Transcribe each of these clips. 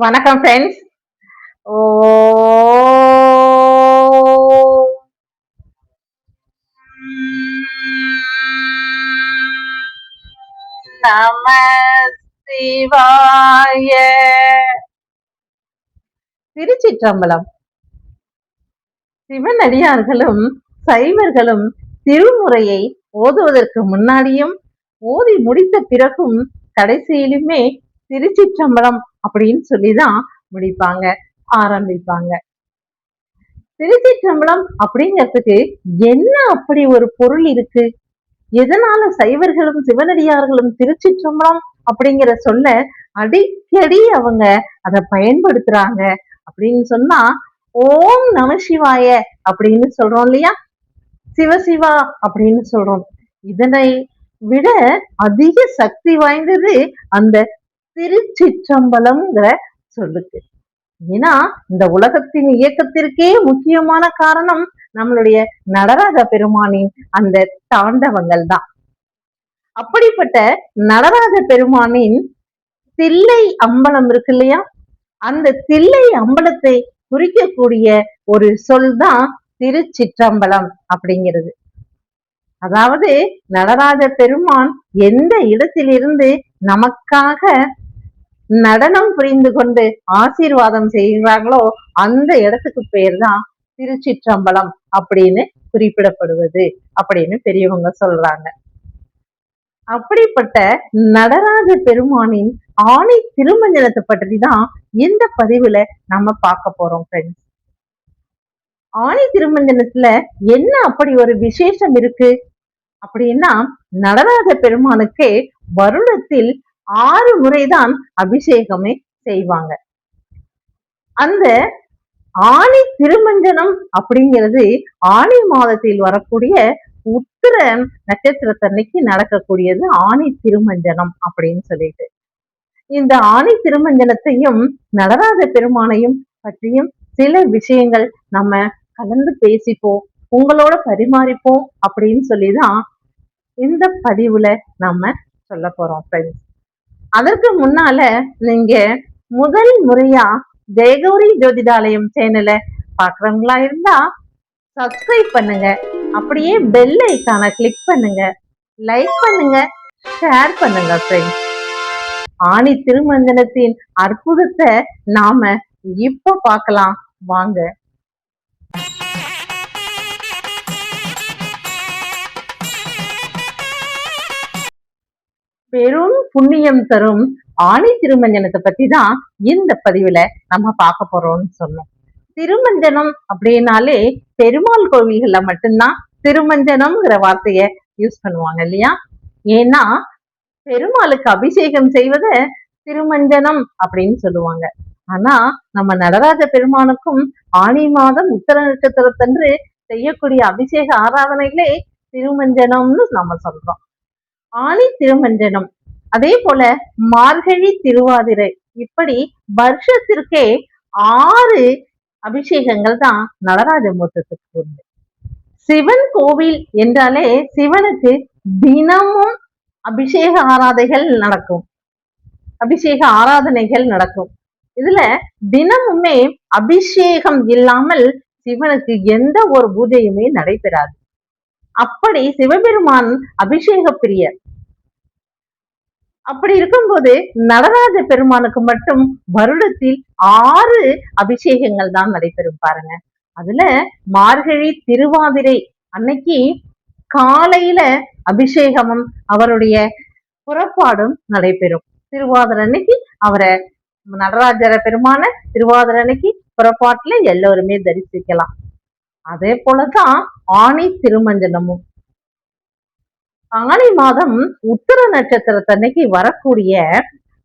வணக்கம் ஃப்ரெண்ட்ஸ். ஓ நம சிவாய. திருச்சிற்றம்பலம். சிவனடியார்களும் சைவர்களும் திருமுறையை ஓதுவதற்கு முன்னாடியும் ஓதி முடித்த பிறகும் கடைசியிலுமே திருச்சிற்றம்பலம் அப்படின்னு சொல்லிதான் முடிப்பாங்க, ஆரம்பிப்பாங்க. திருச்சிற்றம்பலம் அப்படிங்கிறதுக்கு என்ன அப்படி ஒரு பொருள் இருக்கு? எதனால சைவர்களும் சிவனடியார்களும் திருச்சிற்றம்பலம் அப்படிங்கிற சொல்ல அடிக்கடி அவங்க அதை பயன்படுத்துறாங்க அப்படின்னு சொன்னா, ஓம் நம சிவாய அப்படின்னு சொல்றோம் இல்லையா, சிவசிவா அப்படின்னு சொல்றோம். இதனை விட அதிக சக்தி வாய்ந்தது அந்த திருச்சிற்றம்பலம்ங்கிற சொல்லுக்கு. ஏன்னா இந்த உலகத்தின் இயக்கத்திற்கே முக்கியமான காரணம் நம்மளுடைய நடராஜ பெருமானின் அந்த தாண்டவங்கள் தான். அப்படிப்பட்ட நடராஜ பெருமானின் தில்லை அம்பலம் இருக்கு இல்லையா, அந்த தில்லை அம்பலத்தை குறிக்கக்கூடிய ஒரு சொல் தான் திருச்சிற்றம்பலம் அப்படிங்கிறது. அதாவது நடராஜ பெருமான் எந்த இடத்திலிருந்து நமக்காக நடனம் புரிந்து கொண்டு ஆசீர்வாதம் செய்கிறார்களோ அந்த இடத்துக்கு பேர் தான் திருச்சிற்றம்பலம் அப்படின்னு குறிப்பிடப்படுவது அப்படின்னு பெரியவங்க சொல்றாங்க. அப்படிப்பட்ட நடராஜ பெருமானின் ஆணை திருமஞ்சனத்தை பற்றி தான் இந்த பதிவுல நம்ம பார்க்க போறோம் ஃப்ரெண்ட்ஸ். ஆணை திருமஞ்சனத்துல என்ன அப்படி ஒரு விசேஷம் இருக்கு அப்படின்னா, நடராஜ பெருமானுக்கு வருடத்தில் 6 முறைதான் அபிஷேகமே செய்வாங்க. அந்த ஆணி திருமஞ்சனம் அப்படிங்கிறது ஆணி மாதத்தில் வரக்கூடிய உத்திர நட்சத்திரத்தன்னைக்கு நடக்கக்கூடியது ஆணி திருமஞ்சனம் அப்படின்னு சொல்லிட்டு, இந்த ஆணி திருமஞ்சனத்தையும் நடராஜ பெருமானையும் பற்றியும் சில விஷயங்கள் நம்ம கலந்து பேசிப்போம், உங்களோட பரிமாறிப்போம் அப்படின்னு சொல்லிதான் இந்த பதிவுல நம்ம சொல்ல போறோம் ஃப்ரெண்ட்ஸ். அதற்கு முன்னால நீங்க முதல் முறையா ஜெயகௌரி ஜோதிடாலயம் சேனலை பாக்குறவங்களா இருந்தா சப்ஸ்கிரைப் பண்ணுங்க, அப்படியே பெல் ஐக்கான கிளிக் பண்ணுங்க, லைக் பண்ணுங்க, ஷேர் பண்ணுங்க ஃப்ரெண்ட்ஸ். ஆணி திருமஞ்சனத்தின் அற்புதத்தை நாம இப்ப பார்க்கலாம் வாங்க. பெரும் புண்ணியம் தரும் ஆணி திருமஞ்சனத்தை பத்தி தான் இந்த பதிவுல நம்ம பார்க்க போறோம்னு சொன்னோம். திருமஞ்சனம் அப்படின்னாலே பெருமாள் கோவில்கள்ல மட்டும்தான் திருமஞ்சனம்ங்கிற வார்த்தைய யூஸ் பண்ணுவாங்க இல்லையா. ஏன்னா பெருமாளுக்கு அபிஷேகம் செய்வத திருமஞ்சனம் அப்படின்னு சொல்லுவாங்க. ஆனா நம்ம நடராஜ பெருமானுக்கும் ஆணி மாதம் உத்தர நட்சத்திரத்தன்று செய்யக்கூடிய அபிஷேக ஆராதனைகளே திருமஞ்சனம்னு நம்ம சொல்றோம். ஆணி திருமஞ்சனம், அதே போல மார்கழி திருவாதிரை, இப்படி வருஷத்திற்கே 6 அபிஷேகங்கள் தான் நடராஜ மூர்த்தத்துக்கு உண்டு. சிவன் கோவில் என்றாலே சிவனுக்கு தினமும் அபிஷேக ஆராதனைகள் நடக்கும், அபிஷேக ஆராதனைகள் நடக்கும். இதுல தினமுமே அபிஷேகம் இல்லாமல் சிவனுக்கு எந்த ஒரு பூஜையுமே நடைபெறாது. அப்படி சிவபெருமான் அபிஷேக பிரியர். அப்படி இருக்கும்போது நடராஜ பெருமானுக்கு மட்டும் வருடத்தில் 6 அபிஷேகங்கள் தான் நடைபெறும் பாருங்க. அதுல மார்கழி திருவாதிரை அன்னைக்கு காலையில அபிஷேகமும் அவருடைய புறப்பாடும் நடைபெறும். திருவாதிரை அன்னைக்கு அவரை நடராஜர பெருமான திருவாதிரை அன்னைக்கு புறப்பாட்டுல எல்லோருமே தரிசிக்கலாம். அதே போலதான் ஆணி திருமஞ்சனமும். ஆணி மாதம் உத்திர நட்சத்திரத்தன்னைக்கு வரக்கூடிய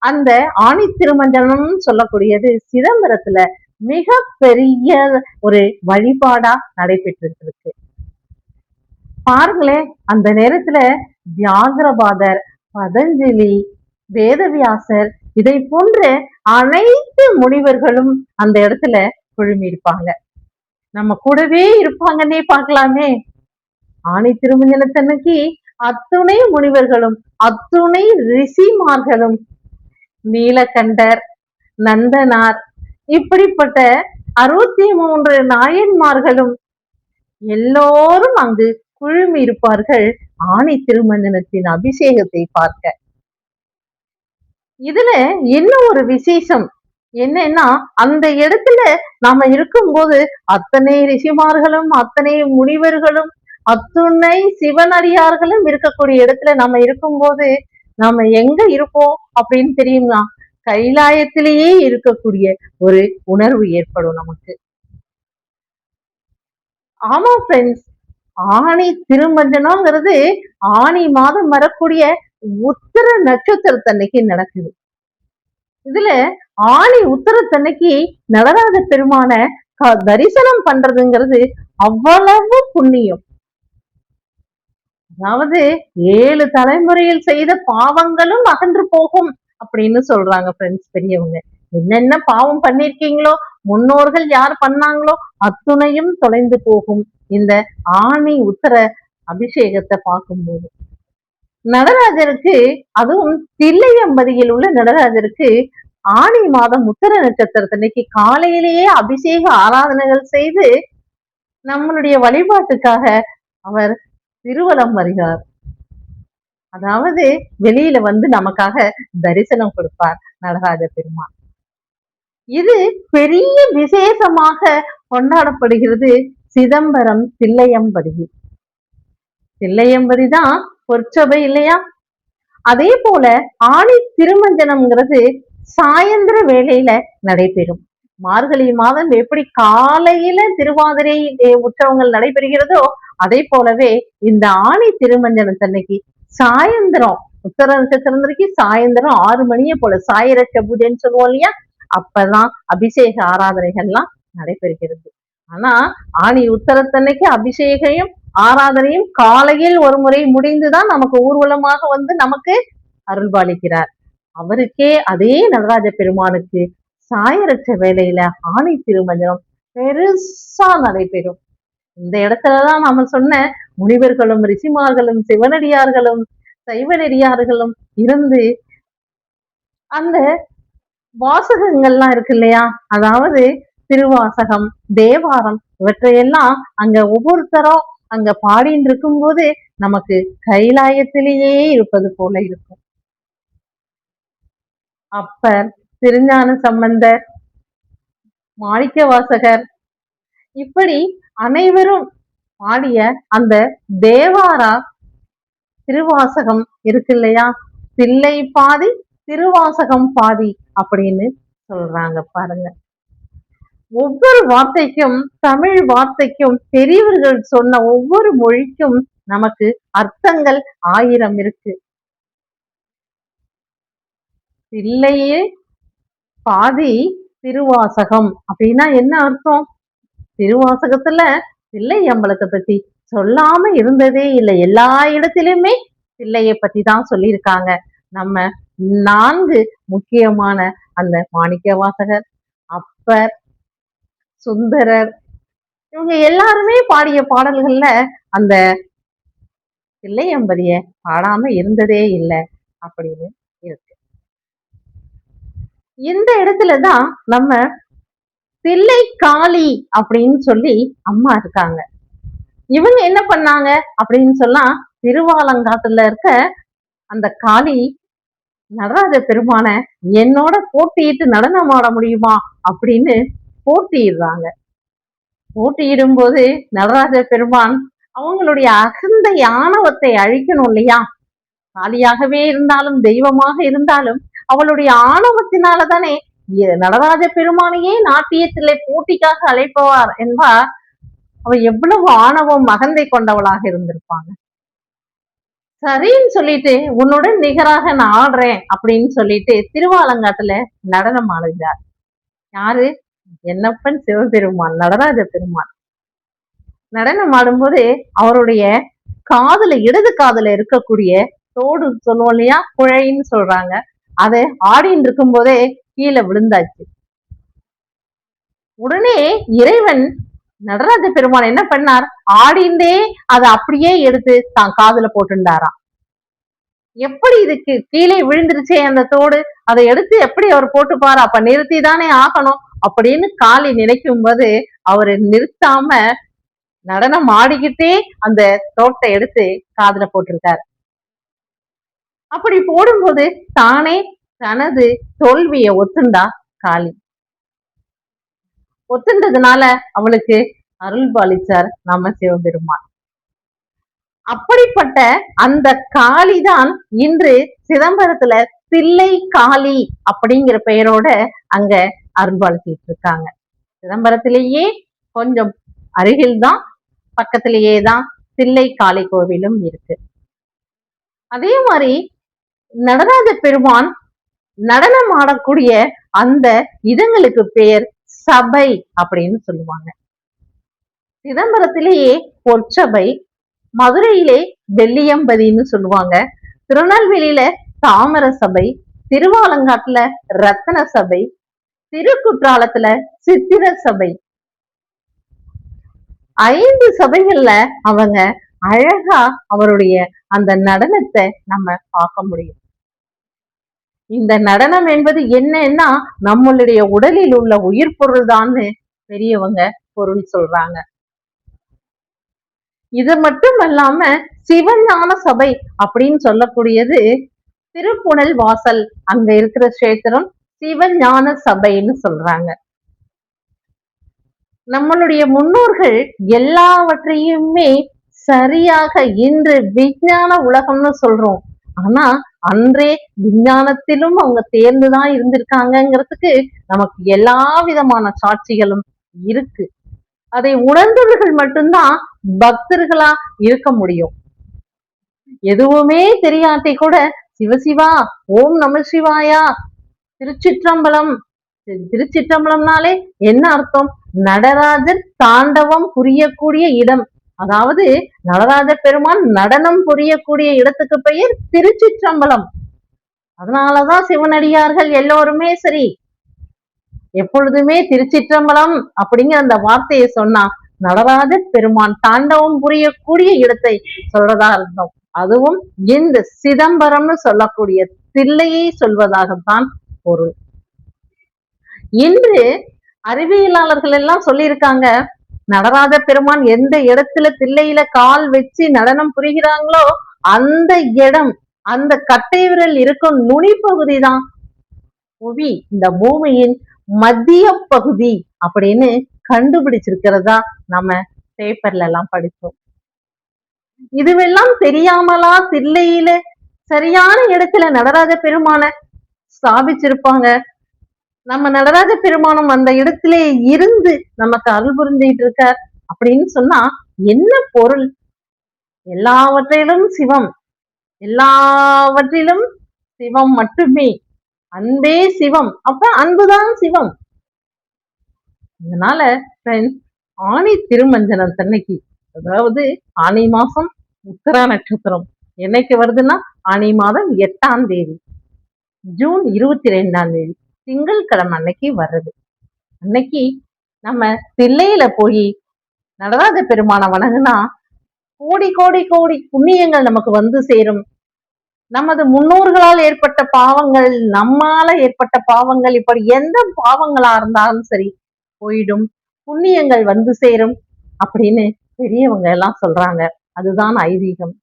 அந்த ஆணி திருமஞ்சனம் சொல்லக்கூடியது சிதம்பரத்துல மிக பெரிய ஒரு வழிபாடா நடைபெற்று இருக்கு. பாருங்களேன், அந்த நேரத்துல வியாகரபாதர், பதஞ்சலி, வேதவியாசர், இதை போன்ற அனைத்து முனிவர்களும் அந்த இடத்துல குழுமி இருப்பாங்க. நம்ம கூடவே இருப்பாங்கன்னே பார்க்கலாமே. ஆணி திருமஞ்சனத்தன்னைக்கு அத்துணை முனிவர்களும் அத்துணை ரிஷிமார்களும் நீலகண்டர், நந்தனார், இப்படிப்பட்ட 63 நாயன்மார்களும் எல்லோரும் அங்கு குழுமி இருப்பார்கள் ஆணி திருமஞ்சனத்தின் அபிஷேகத்தை பார்க்க. இதுல என்ன ஒரு விசேஷம் என்னன்னா, அந்த இடத்துல நாம இருக்கும்போது அத்தனை ரிஷிமார்களும் அத்தனை முனிவர்களும் அத்துணை சிவனடியார்களும் இருக்கக்கூடிய இடத்துல நம்ம இருக்கும்போது நாம எங்க இருப்போம் அப்படின்னு தெரியுமா? கைலாயத்திலேயே இருக்கக்கூடிய ஒரு உணர்வு ஏற்படும் நமக்கு. ஆமா ஃப்ரெண்ட்ஸ், ஆணி திருமஞ்சனம்ங்கிறது ஆணி மாதம் வரக்கூடிய உத்திர நட்சத்திரத்தன்னைக்கு நடக்குது. இதுல ஆணி உத்திரத்தன்னைக்கு நடராஜ பெருமான தரிசனம் பண்றதுங்கிறது அவ்வளவு புண்ணியம். அதாவது 7 தலைமுறையில் செய்த பாவங்களும் அகன்று போகும் அப்படின்னு சொல்றாங்க ஃப்ரெண்ட்ஸ் பெரியவங்க. என்னென்ன பாவம் பண்ணிருக்கீங்களோ, முன்னோர்கள் யார் பண்ணாங்களோ அத்துணையும் தொலைந்து போகும் இந்த ஆணி உத்தர அபிஷேகத்தை பார்க்கும்போது. நடராஜருக்கு, அதுவும் தில்லையம்பதியில் உள்ள நடராஜருக்கு ஆணி மாதம் உத்தர நட்சத்திரத்தன்னைக்கு காலையிலேயே அபிஷேக ஆராதனைகள் செய்து நம்மளுடைய வழிபாட்டுக்காக அவர் திருவலம் வருகிறார். அதாவது வெளியில வந்து நமக்காக தரிசனம் கொடுப்பார் நடராஜ பெருமான். இது பெரிய விசேஷமாக கொண்டாடப்படுகிறது சிதம்பரம் தில்லையம்பதி. தில்லையம்பதி தான் பொற்சபை இல்லையா? அதே போல ஆணி திருமஞ்சனம்ங்கிறது சாயந்திர வேளையில நடைபெறும். மார்கழி மாதம் எப்படி காலையில திருவாதிரை உற்சவங்கள் நடைபெறுகிறதோ அதே போலவே இந்த ஆணி திருமஞ்சனத்தன்னைக்கு சாயந்தரம் உத்தர நட்சத்திரத்திற்கு சாயந்தரம் 6 மணியை போல சாயரட்ச பூஜைன்னு சொல்லுவோம் இல்லையா? அப்பதான் அபிஷேக ஆராதனைகள்லாம் நடைபெறுகிறது. ஆனா ஆணி உத்தரத்தன்னைக்கு அபிஷேகையும் ஆராதனையும் காலையில் ஒரு முறை முடிந்துதான் நமக்கு ஊர்வலமாக வந்து நமக்கு அருள்பாலிக்கிறார். அவருக்கே அதே நடராஜ பெருமானுக்கு சாயரட்ச வேளையில ஆணி திருமஞ்சனம் பெருசா நடைபெறும். இந்த இடத்துலதான் நாம சொன்ன முனிவர்களும் ரிஷிமார்களும் சிவனடியார்களும் சைவனடியார்களும் இருந்து அந்த வாசகங்கள்லாம் இருக்கு இல்லையா? அதாவது திருவாசகம், தேவாரம் இவற்றையெல்லாம் அங்க ஒவ்வொருத்தரும் அங்க பாடின்னு இருக்கும் போது நமக்கு கைலாயத்திலேயே இருப்பது போல இருக்கும். அப்பர், திருஞான சம்பந்தர், மாணிக்க வாசகர் இப்படி அனைவரும் பாடிய அந்த தேவாரா திருவாசகம் இருக்கு இல்லையா? தில்லை பாதி திருவாசகம் பாதி அப்படின்னு சொல்றாங்க பாருங்க. ஒவ்வொரு வார்த்தைக்கும், தமிழ் வார்த்தைக்கும், பெரியவர்கள் சொன்ன ஒவ்வொரு மொழிக்கும் நமக்கு அர்த்தங்கள் 1000 இருக்கு. தில்லையே பாதி திருவாசகம் அப்படின்னா என்ன அர்த்தம்? திருவாசகத்துல தில்லை அம்பலத்தை பத்தி சொல்லாம இருந்ததே இல்லை. எல்லா இடத்திலுமே தில்லையை பத்தி தான் சொல்லியிருக்காங்க. நம்ம 4 முக்கியமான அந்த மாணிக்க வாசகர், அப்பர், சுந்தரர் இவங்க எல்லாருமே பாடிய பாடல்கள்ல அந்த தில்லையம்பதிய பாடாம இருந்ததே இல்லை அப்படின்னு இருக்கு. இந்த இடத்துலதான் நம்ம தில்லை காளி அப்படின்னு சொல்லி அம்மா இருக்காங்க. இவங்க என்ன பண்ணாங்க அப்படின்னு சொன்னா, திருவாலங்காட்டுல இருக்க அந்த காளி நடராஜ பெருமான என்னோட போட்டியிட்டு நடனம் ஆட முடியுமா அப்படின்னு போட்டியிடுறாங்க. போட்டியிடும் போது நடராஜ பெருமான் அவங்களுடைய அகந்தை ஆணவத்தை அழிக்கணும் இல்லையா? காளியாகவே இருந்தாலும் தெய்வமாக இருந்தாலும் அவளுடைய ஆணவத்தினாலதானே நடராஜ பெருமானையே நாட்டியத்திலே போட்டிக்காக அழைப்பவார் என்பார். அவ எவ்வளவு ஆணவம் அகந்தை கொண்டவளாக இருந்திருப்பாங்க. சரின்னு சொல்லிட்டு உன்னுடன் நிகராக நான் ஆடுறேன் அப்படின்னு சொல்லிட்டு திருவாலங்காட்டுல நடனம் ஆடுகிறார். யாரு? என்னப்பன் சிவபெருமான், நடராஜ பெருமான். நடனம் ஆடும்போது அவருடைய காதுல, இடது காதுல இருக்கக்கூடிய தோடு சொல்லுவோம் இல்லையா, குழைன்னு சொல்றாங்க, அதை ஆடின்னு இருக்கும் போதே கீழே விழுந்தாச்சு. உடனே இறைவன் நடராஜ பெருமான் என்ன பண்ணார்? ஆடிந்தே அதை அப்படியே எடுத்து தான் காதுல போட்டுண்டாராம். எப்படி இதுக்கு கீழே விழுந்துருச்சே அந்த தோடு, அதை எடுத்து எப்படி அவர் போட்டுப்பாரு, அப்ப நிறுத்தி தானே ஆகணும் அப்படின்னு காளி நினைக்கும் போது அவரு நிறுத்தாம நடனம் ஆடிக்கிட்டே அந்த தோட்டை எடுத்து காதுல போட்டிருக்காரு. அப்படி போடும்போது தானே தனது தோல்வியை ஒத்துண்டா காளி. ஒத்துண்டதுனால அவளுக்கு அருள் பாலிச்சார் நம்ம சிவபெருமான். அப்படிப்பட்ட அந்த காளிதான் இன்று சிதம்பரத்துல தில்லை காளி அப்படிங்கிற பெயரோட அங்க அருள்பாலிச்சிட்டு இருக்காங்க. சிதம்பரத்திலேயே கொஞ்சம் அருகில்தான், பக்கத்திலேயே தான் தில்லை காளி கோவிலும் இருக்கு. அதே மாதிரி நடராஜ பெருமான் நடனம் ஆடக்கூடிய அந்த இடங்களுக்கு பெயர் சபை அப்படின்னு சொல்லுவாங்க. சிதம்பரத்திலேயே பொற்சபை, மதுரையிலே வெள்ளியம்பதின்னு சொல்லுவாங்க, திருநெல்வேலியில தாமர சபை, திருவாலங்காட்டுல ரத்தன சபை, திருக்குற்றாலத்துல சித்திர சபை, 5 சபைகள்ல அவங்க அழகா அவருடைய அந்த நடனத்தை நம்ம பார்க்க முடியும். இந்த நடனம் என்பது என்னன்னா நம்மளுடைய உடலில் உள்ள உயிர் பொருள் தான்னு பெரியவங்க பொருள் சொல்றாங்க. இது மட்டும் அல்லாம சிவஞான சபை அப்படின்னு சொல்லக்கூடியது திருப்புணல் வாசல் அங்க இருக்கிற கஷேத்திரம் சிவஞான சபைன்னு சொல்றாங்க. நம்மளுடைய முன்னோர்கள் எல்லாவற்றையுமே சரியாக இன்று விஞ்ஞான உலகம்னு சொல்றோம், ஆனா அன்றே விஞ்ஞானத்திலும் அவங்க தேர்ந்துதான் இருந்திருக்காங்கிறதுக்கு நமக்கு எல்லா விதமான சாட்சிகளும் இருக்கு. அதை உணர்ந்தவர்கள் மட்டும்தான் பக்தர்களா இருக்க முடியும். எதுவுமே தெரியாட்டி கூட சிவசிவா, ஓம் நம சிவாயா, திருச்சிற்றம்பலம். திருச்சிற்றம்பலம்னாலே என்ன அர்த்தம்? நடராஜர் தாண்டவம் புரியக்கூடிய இடம். அதாவது நடராஜ பெருமான் நடனம் புரியக்கூடிய இடத்துக்கு பெயர் திருச்சிற்றம்பலம். அதனாலதான் சிவனடியார்கள் எல்லோருமே சரி எப்பொழுதுமே திருச்சிற்றம்பலம் அப்படிங்கிற அந்த வார்த்தையை சொன்னா நடராஜ பெருமான் தாண்டவம் புரியக்கூடிய இடத்தை சொல்றதா இருந்தோம். அதுவும் இந்த சிதம்பரம்னு சொல்லக்கூடிய தில்லையை சொல்வதாகத்தான் பொருள். இன்று அறிவியலாளர்கள் எல்லாம் சொல்லியிருக்காங்க, நடராஜ பெருமான் எந்த இடத்துல தில்லையில கால் வச்சு நடனம் புரிகிறாங்களோ அந்த இடம், அந்த கட்டை விரல் இருக்கும் நுனி பகுதி தான் புவி, இந்த பூமியின் மத்திய பகுதி அப்படின்னு கண்டுபிடிச்சிருக்கிறதா நம்ம பேப்பர்ல எல்லாம் படிச்சோம். இதுவெல்லாம் தெரியாமலா தில்லையில சரியான இடத்துல நடராஜ பெருமான ஸ்தாபிச்சிருப்பாங்க. நம்ம நடராஜ பெருமானம் அந்த இடத்திலே இருந்து நமக்கு அருள் புரிஞ்சிட்டு இருக்கார் அப்படின்னு சொன்னா என்ன பொருள்? எல்லாவற்றிலும் சிவம், எல்லாவற்றிலும் சிவம் மட்டுமே, அன்பே சிவம், அப்ப அன்புதான் சிவம். அதனால ஆணி திருமஞ்சனம் தன்னைக்கு, அதாவது ஆணி மாசம் உத்தரா நட்சத்திரம் என்னைக்கு வருதுன்னா ஆணி மாதம் 8ஆம் தேதி, ஜூன் 22ஆம் தேதி திங்கட்கிழமை அன்னைக்கு வர்றது. அன்னைக்கு நம்ம தில்லையில போய் நடராஜ பெருமான வணங்குனா கோடி கோடி கோடி புண்ணியங்கள் நமக்கு வந்து சேரும். நமது முன்னோர்களால் ஏற்பட்ட பாவங்கள், நம்மால ஏற்பட்ட பாவங்கள், இப்படி எந்த பாவங்களா இருந்தாலும் சரி போயிடும், புண்ணியங்கள் வந்து சேரும் அப்படின்னு பெரியவங்க எல்லாம் சொல்றாங்க. அதுதான் ஐதீகம்.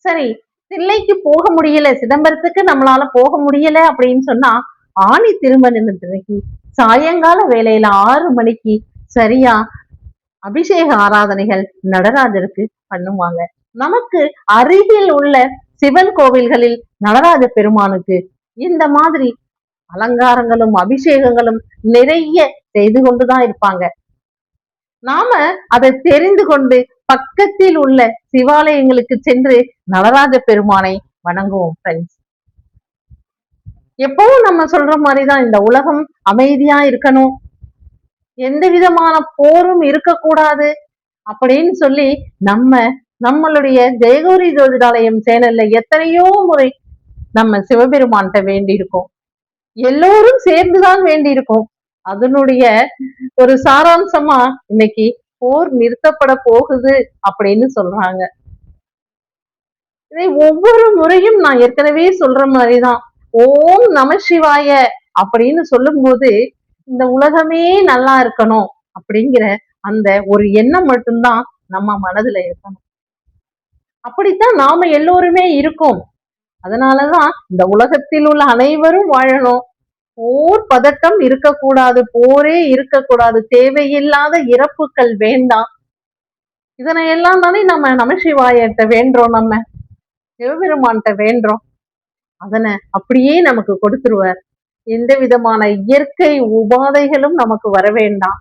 சரி, தில்லைக்கு போக முடியல, சிதம்பரத்துக்கு நம்மளால போக முடியல அப்படின்னு சொன்னா ஆணி திருமணத்திற்கு சாயங்கால வேளையில 6 மணிக்கு சரியா அபிஷேக ஆராதனைகள் நடராஜருக்கு பண்ணுவாங்க. நமக்கு அருகில் உள்ள சிவன் கோவில்களில் நடராஜ பெருமானுக்கு இந்த மாதிரி அலங்காரங்களும் அபிஷேகங்களும் நிறைய செய்து கொண்டுதான் இருப்பாங்க. நாம அதை தெரிந்து கொண்டு பக்கத்தில் உள்ள சிவாலயங்களுக்கு சென்று நடராஜ பெருமானை வணங்குவோம் ஃப்ரெண்ட்ஸ். எப்பவும் நம்ம சொல்ற மாதிரிதான் இந்த உலகம் அமைதியா இருக்கணும், எந்த விதமான போரும் இருக்கக்கூடாது அப்படின்னு சொல்லி நம்மளுடைய ஜெயகௌரி ஜோதிடாலயம் சேனல்ல எத்தனையோ முறை நம்ம சிவபெருமான்கிட்ட வேண்டி இருக்கோம். எல்லோரும் சேர்ந்துதான் வேண்டி இருக்கோம். அதனுடைய ஒரு சாராம்சமா இன்னைக்கு போர் நிறுத்தப்பட போகுது அப்படின்னு சொல்றாங்க. இதை ஒவ்வொரு முறையும் நான் ஏற்கனவே சொல்ற மாதிரிதான், ஓம் நம சிவாய அப்படின்னு சொல்லும் போது இந்த உலகமே நல்லா இருக்கணும் அப்படிங்கிற அந்த ஒரு எண்ணம் மட்டும்தான் நம்ம மனதுல இருக்கணும். அப்படித்தான் நாம எல்லோருமே இருக்கோம். அதனாலதான் இந்த உலகத்தில் உள்ள அனைவரும் வாழணும். போர் பதட்டம் இருக்கக்கூடாது, போரே இருக்கக்கூடாது, தேவையில்லாத இறப்புகள் வேண்டாம். இதனை எல்லாம் தானே நம்ம நமசிவாயத்தை வேண்டோம், நம்ம சிவபெருமான்கிட்ட வேண்டோம். அதனை அப்படியே நமக்கு கொடுத்துருவார். எந்த விதமான இயற்கை உபாதைகளும் நமக்கு வர வேண்டாம்.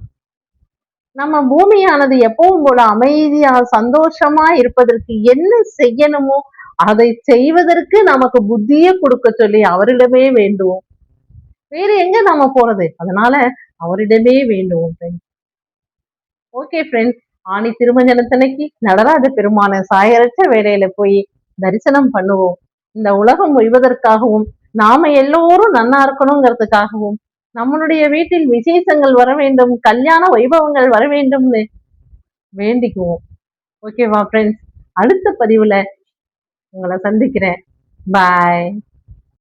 நம்ம பூமியானது எப்பவும் போல அமைதியா சந்தோஷமா இருப்பதற்கு என்ன செய்யணுமோ அதை செய்வதற்கு நமக்கு புத்திய கொடுக்க சொல்லி அவரிடமே வேண்டுவோம். வேற எங்க நாம போறது? அதனால அவரிடமே வேண்டுவோம் ஃப்ரெண்ட்ஸ். ஓகே ஃப்ரெண்ட்ஸ், ஆணி திருமஞ்சனத்தன்னைக்கு நடராஜ பெருமான சாயரற்ற வேலையில போய் தரிசனம் பண்ணுவோம். இந்த உலகம் ஒய்வதற்காகவும் நாம எல்லோரும் நன்னா இருக்கணுங்கிறதுக்காகவும் நம்மளுடைய வீட்டில் விசேஷங்கள் வர வேண்டும், கல்யாண வைபவங்கள் வர வேண்டும்னு வேண்டிக்குவோம். ஓகேவா ஃப்ரெண்ட்ஸ்? அடுத்த பதிவுல உங்களை சந்திக்கிறேன். பாய்.